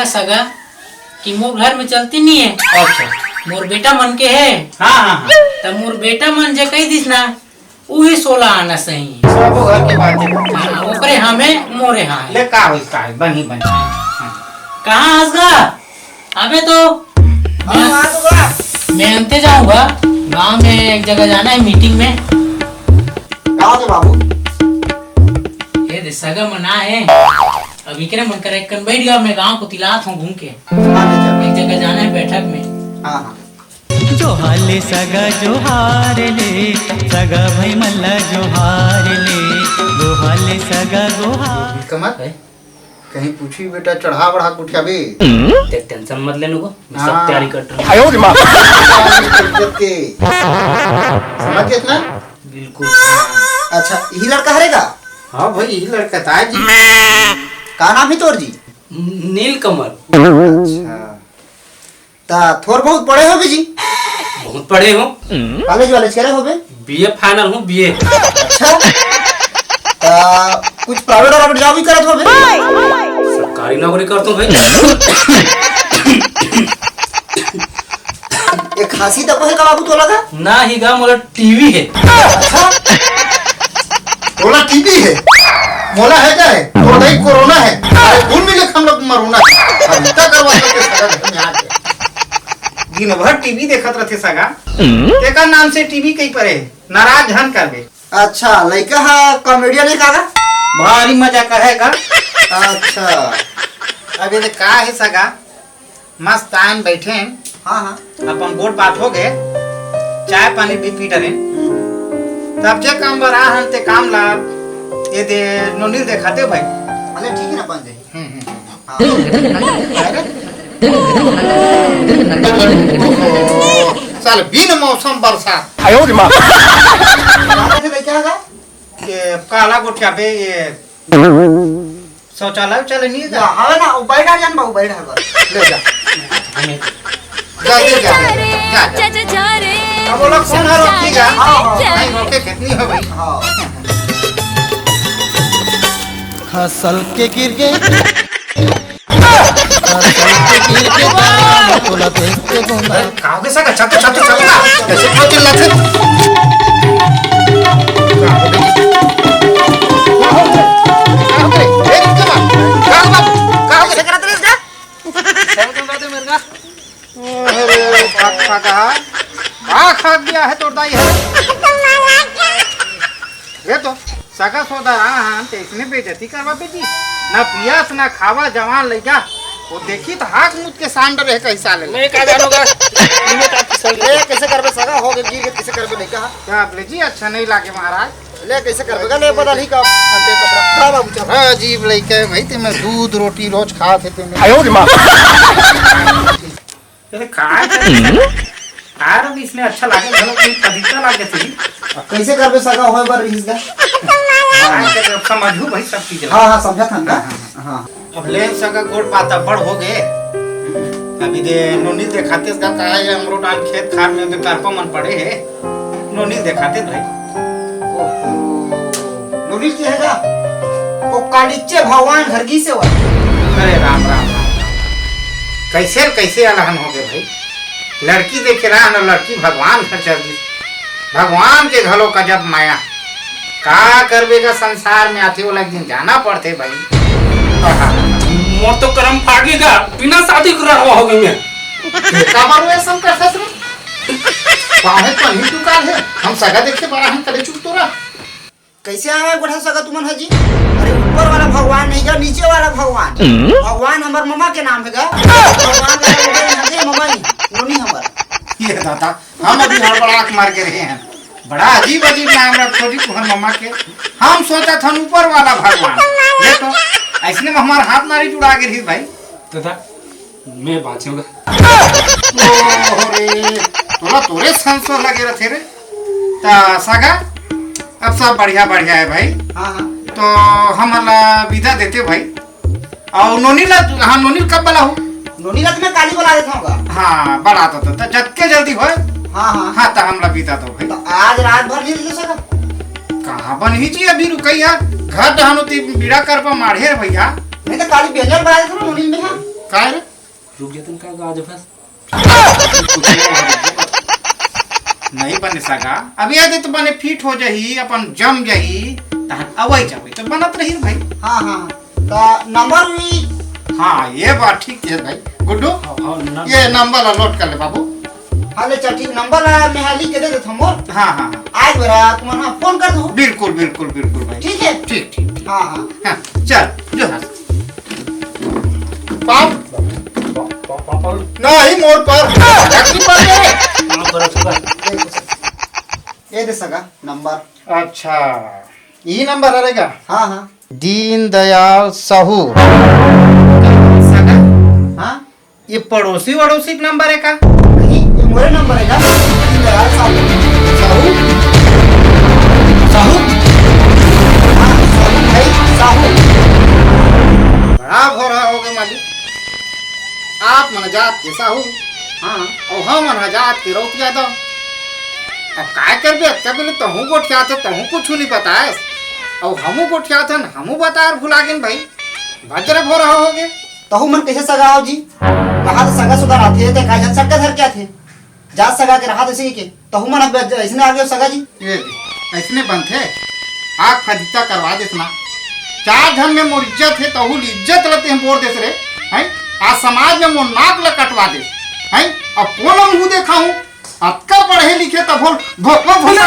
का सगा कि मोर घर में चलती नहीं है। अच्छा मोर बेटा मन के है। हाँ हाँ हाँ तब मोर बेटा मन जे कही दिस ना उही 16 आना सही। सब घर के बात है। हाँ, ओकरे हमें मोरे हाँ ले का होता है बनी बनी। कहाँ हंसगा अबे तो मैं अंते जाऊंगा गांव में एक जगह जाना है मीटिंग में। कहाँ थे बाबू? ये दे सगा मना है अभी करे मन करे कन बैठ गया मैं गांव को तिलात हूँ घूम के एक जगह जाना है बैठक में। हाँ हाँ जोहाले सगा जोहार ले सगा भाई मल्ला जोहार ले गोहाले सगा गोहार। कमर कहीं पूछी बेटा चढ़ा बढ़ा के उठा बे। टेंशन मत लेने को मैं सब हाँ। तैयारी कर रहा हूँ। समझ गए ना? बिल्कुल। अच्छा यही लड़का हरेगा? हाँ भाई यही लड़का था जी। का नाम है तोर जी? नील कमल। अच्छा ता थोड़ बहुत पढ़े हो जी? बहुत पढ़े हो। कॉलेज वाले करे हो बे? बीए फाइनल हूँ बीए। अच्छा कुछ प्राइवेट और जॉब भी करत हो बे? सरकारी नौकरी करता हूँ भाई। एक खांसी तक है का बाबू तो लगा? ना ही गा मोला टीवी है। अच्छा तोला टीबी है मोला है क्या है? तो नहीं कोरोना है। अरे खून मिले हम लोग मरोना है। अब इतना करवा के सगा घर में आके दिन भर टीवी देखत रहते सगा। तेका नाम से टीवी कहीं परे नाराज हन करबे। अच्छा लड़का है कॉमेडियन है कागा? भारी मजा करेगा। अच्छा अब ये का है सगा मस्त आन बैठे हैं हाँ हाँ अपन गोट बात हो गए चाय पानी भी पी डरे तब जे काम बरा हन ते काम ला ये दे नोनील दिखाते भाई। अरे ठीक है ना बन जाए। साल बिन मौसम बरसात ये काला गोठिया पे ये शौचालय चले नहीं जा। हाँ ना उबाई डाल जान बाबू बैठा कर ले जा जल्दी जा अब वो लोग कौन है रोकेगा नहीं रोके कितनी हो भाई। हाँ खसल के गिर गए बोला देखते घूमा खाओगे सका छत छत छत कैसे क्यों चिल्लाते खा दिया है तोड़ता ही है ये तो सगा सोदा हाँ ते इसने बेइज्जती करवा बेटी ना पियास ना खावा जवान ले जा वो देखी तो हाथ मुझ के सांड रहे कैसा ले मैं क्या जानूंगा ले कैसे करबे सगा हो गए गिर के कैसे करबे नहीं कहा क्या बोले जी अच्छा नहीं लागे महाराज ले कैसे करबे ले बदल ही का अंते कपड़ा खा बाबू चल। अजीब लड़के भाई ते मैं दूध रोटी रोज खा थे ते अरे कार इसमें अच्छा लागे मतलब कोई पवित्र लागे थी कैसे करबे सगा होए बर इसका? समझू भाई सब चीज हाँ हाँ समझा था ना। हाँ अब ले सका गोट पाता बड़ हो गए अभी दे नोनी दिखाते का कहा है अमरूद आन खेत खार में बेकार पर मन पड़े है नोनी दिखाते भाई नोनी की हैगा वो कालीचे भगवान हरगी से हुआ। अरे राम राम राम कैसे कैसे अलहन हो गए भाई लड़की देखे रहा ना लड़की भगवान घर चल गई भगवान के घरों का जब माया का करबेगा संसार में आते वो दिन जाना पड़ते भाई। मोर तो कर्म फाड़ेगा बिना शादी करा हुआ होगी मैं। का मारो ऐसा करता तुम पाहे तो नहीं दुकान है हम सगा देख के बड़ा हम करे चुप तोरा कैसे आवे गोठा सगा तुमन है जी? अरे ऊपर वाला भगवान नहीं का नीचे वाला भगवान भगवान हमार मम्मा के नाम है का भगवान मम्मा नोनी हमार ये दादा हम अभी हड़बड़ाक मार के रहे हैं बड़ा अजीब अजीब नाम रखो जी तुहर मम्मा के हम सोचा था ऊपर वाला भगवान ये तो ऐसने में हमारा हाथ नारी जुड़ा के रही भाई दादा मैं बाँचूंगा। तोरा तोरे संसो लगे रहे रे ता सगा अब सब बढ़िया बढ़िया है भाई। हाँ हाँ तो हम विदा देते भाई और नोनीला हाँ नोनील कब बला हो नोनी रात में काली बुला देता हूँ। हाँ बड़ा तो जतके जल्दी हो हाँ हाँ हाँ तो हमला बीता दो भाई। तो आज रात भर नहीं ले सका कहाँ बन ही जी अभी रुकैया घर दहनोती बीड़ा कर पर माढ़े भैया नहीं तो काली बेंजल बना देता हूँ नोनी में। हाँ का रे रुक जतन का आज बस नहीं बने सगा अभी आदि तो बने फिट हो जाही अपन जम जाही तहन अवई जाबे तो बनत रही भाई। हाँ हाँ तो नंबर भी हाँ ये बात ठीक है भाई गुड्डू हां ये नंबर ला नोट कर ले बाबू। हाँ ले चल ठीक नंबर मैं हाली के दे देता हूँ मोर हाँ हाँ हाँ आज बरा तुम्हारा फोन कर दूँ बिल्कुल बिल्कुल बिल्कुल भाई ठीक है ठीक ठीक हाँ हाँ हाँ चल जो हाँ पाप नहीं मोड़ पर रखनी पर दे। ये दे सगा नंबर अच्छा ये नंबर रहेगा हाँ हाँ दीन दयाल साहू सगा हाँ ये पड़ोसी वड़ोसी का नंबर है का नहीं ये मोरे नंबर है ना दयाल साहू साहू साहू हाँ साहू भाई साहू बड़ा भोरा हो गए मालिक आप मन जात के साहू हाँ और हम मन जात के रौतिया दो अब काय करबे अच्छा बोले तहू गोठिया थे तहू कुछ नहीं बताए और हमू गोठिया थे हमू बताए भुला गए भाई भजरे भोरा हो गए तहु मन कैसे सगा हो जी कहा तो सगा सुगा आते थे काजन सगा धर क्या थे जात सगा के रहा तो के तहु मन अब इसने आ गए सगा जी ये ऐसने बनते आग फदिता करवा देस ना चार धन में मोर इज्जत है तहू इज्जत लेते हैं बोर देस रे हैं आज समाज में मोर नाक ल कटवा दे हैं अब कोनो मुंह देखा हूं अक्का पढ़े लिखे तब बोल भोपा भोला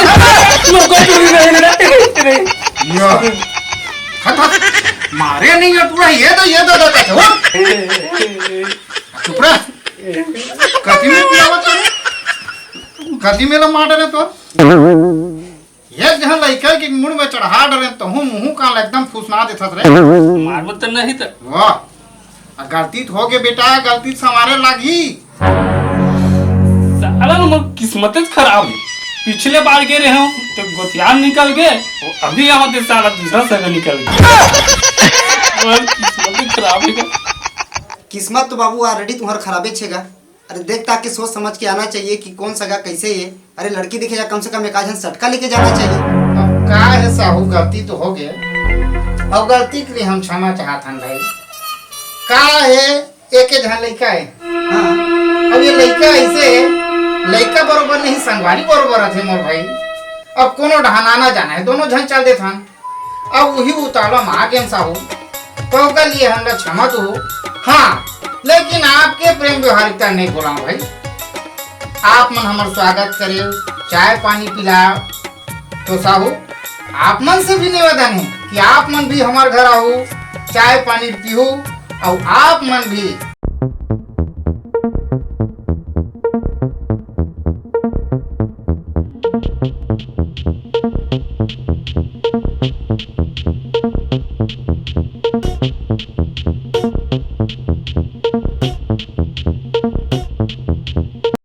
मारे नहीं है पूरा ये दो कहते हो चुप रह कति में पिलावत है कति में ला मार रहे तो ये जहां लइका के मुंह में चढ़ा डरे तो हूं मुंह का एकदम फुसना देथत रे मारबत तो नहीं तो वाह गलती हो गए बेटा गलती संवारे लागी साला मोर किस्मत खराब है पिछले बार गे रहे हो तो गोतियान निकल गए और अभी हमारे साला दूसरा सगा निकल गया और किस्मत खराब है का किस्मत तो बाबू ऑलरेडी तुम्हारा खराबे छेगा अरे देख ताकि सोच समझ के आना चाहिए कि कौन सगा कैसे है अरे लड़की दिखे जा कम से कम एक आधन सटका लेके जाना चाहिए अब का है साहू गलती तो हो गए और गलती के लिए हम क्षमा चाहत हन भाई का है एक जहां लड़का है हाँ अब ये लड़का ऐसे लड़का बरोबर नहीं संगवारी बरोबर थे मोर भाई अब कोनो ढहाना जाना है दोनों जन चल देत हन अब वही उतारवा माँ के साहू तो का लिए हमरा क्षमा तो हाँ लेकिन आपके प्रेम व्यवहारिकता नहीं बोला भाई आप मन हमार स्वागत करे चाय पानी पिलाओ तो साहू आप मन से भी निवेदन है कि आप मन भी हमारे घर आओ चाय पानी पीहो और आप मन भी